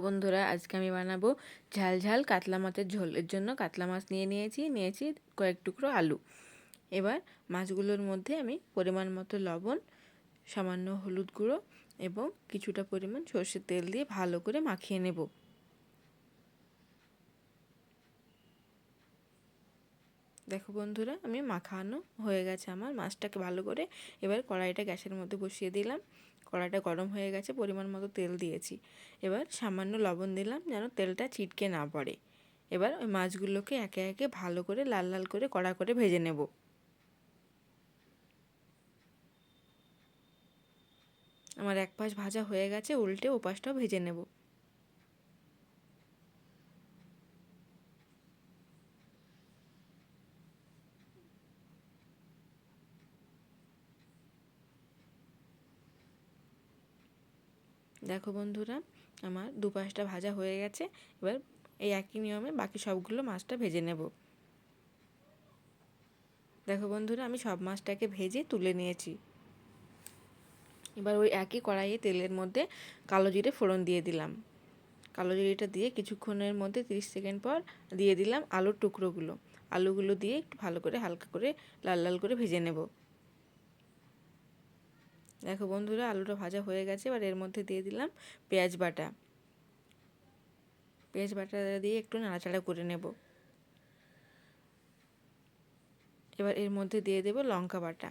বন্ধুরা, আজকে আমি বানাবো ঝাল ঝাল কাতলা মাছের ঝোল। এর জন্য কাতলা মাছ নিয়েছি কয়েক টুকরো আলু। এবার মাছগুলোর মধ্যে আমি পরিমাণ মতো লবণ, সামান্য হলুদ গুঁড়ো এবং কিছুটা পরিমাণ সর্ষের তেল দিয়ে ভালো করে মাখিয়ে নেব। দেখো বন্ধুরা, আমি মাখানো হয়ে গেছে আমার মাছটাকে ভালো করে। এবার কড়াইটা গ্যাসের মধ্যে বসিয়ে দিলাম। কড়াইটা গরম হয়ে গেছে, পরিমাণ মতো তেল দিয়েছি। এবার সামান্য লবণ দিলাম যেন তেলটা ছিটকে না পড়ে। এবার ওই মাছগুলোকে একে একে ভালো করে লাল লাল করে কড়া করে ভেজে নেব। আমার এক পাশ ভাজা হয়ে গেছে, উল্টে ও পাশটাও ভেজে নেব। দেখো বন্ধুরা, আমার দুপাশটা ভাজা হয়ে গেছে। এবার এই একই নিয়মে বাকি সবগুলো মাছটা ভেজে নেব। দেখো বন্ধুরা, আমি সব মাছটাকে ভেজে তুলে নিয়েছি। এবার ওই একই কড়াইয়ে তেলের মধ্যে কালো জিরে ফোড়ন দিয়ে দিলাম। কালো জিরেটা দিয়ে কিছুক্ষণের মধ্যে 30 সেকেন্ড পর দিয়ে দিলাম আলুর টুকরোগুলো। আলুগুলো দিয়ে একটু ভালো করে হালকা করে লাল লাল করে ভেজে নেব। দেখো বন্ধুরা, আলুটা ভাজা হয়ে গেছে। এবার এর মধ্যে দিয়ে দিলাম পেঁয়াজ বাটা। পেঁয়াজ বাটা দিয়ে একটু নাড়াচাড়া করে নেব। এবার এর মধ্যে দিয়ে দেব লঙ্কা বাটা।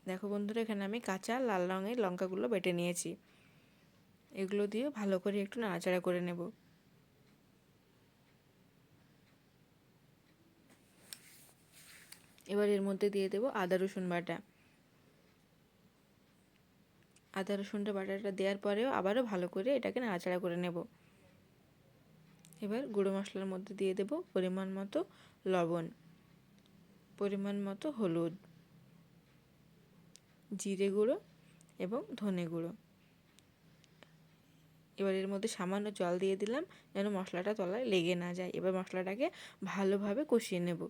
দেখো বন্ধুরা, এখানে আমি কাঁচা লাল রঙের লঙ্কাগুলো বেটে নিয়েছি। এগুলো দিয়ে ভালো করে একটু নাড়াচাড়া করে নেব। এবার এর মধ্যে দিয়ে দেব আদা রসুন বাটা। আদা রসুনটা বাটাটা দেওয়ার পরেও আবারও ভালো করে এটাকে নাড়াচাড়া করে নেব। এবার গুঁড়ো মশলার মধ্যে দিয়ে দেব পরিমাণ মতো লবণ, পরিমাণ মতো হলুদ, জিরে গুঁড়ো এবং ধনে গুঁড়ো। এবার এর মধ্যে সামান্য জল দিয়ে দিলাম যেন মশলাটা তলায় লেগে না যায়। এবার মশলাটাকে ভালোভাবে কষিয়ে নেব।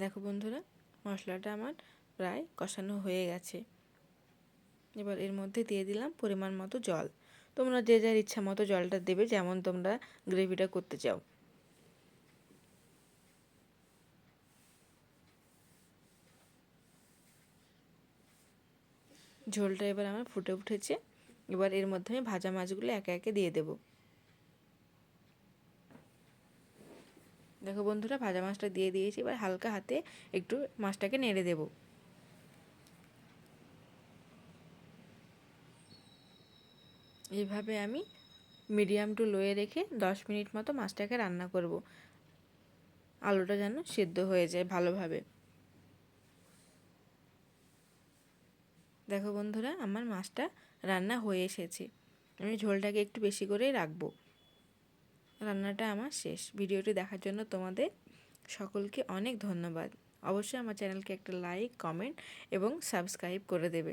দেখো বন্ধুরা, মশলাটা আমার প্রায় কষানো হয়ে গেছে। এবার এর মধ্যে দিয়ে দিলাম পরিমাণ মতো জল। তোমরা যে যার ইচ্ছা মতো জলটা দেবে, যেমন তোমরা গ্রেভিটা করতে চাও। ঝোলটা এবার আমার ফুটে উঠেছে। এবার এর মধ্যে আমি ভাজা মাছগুলো একে একে দিয়ে দেব। দেখো বন্ধুরা, ভাজা মাছটা দিয়ে দিয়েছি। এবার হালকা হাতে একটু মাছটাকে নেড়ে দেব। এইভাবে আমি মিডিয়াম টু লোয়ে রেখে 10 মিনিট মতো মাছটাকে রান্না করব। আলুটা যেন সেদ্ধ হয়ে যায় ভালোভাবে। দেখো বন্ধুরা, আমার মাছটা রান্না হয়ে এসেছে। আমি ঝোলটাকে একটু বেশি করেই রাখবো। রান্নাটা আমার শেষ। ভিডিওটি দেখার জন্য তোমাদের সকলকে অনেক ধন্যবাদ। অবশ্যই আমার চ্যানেলকে একটা লাইক, কমেন্ট এবং সাবস্ক্রাইব করে দেবে।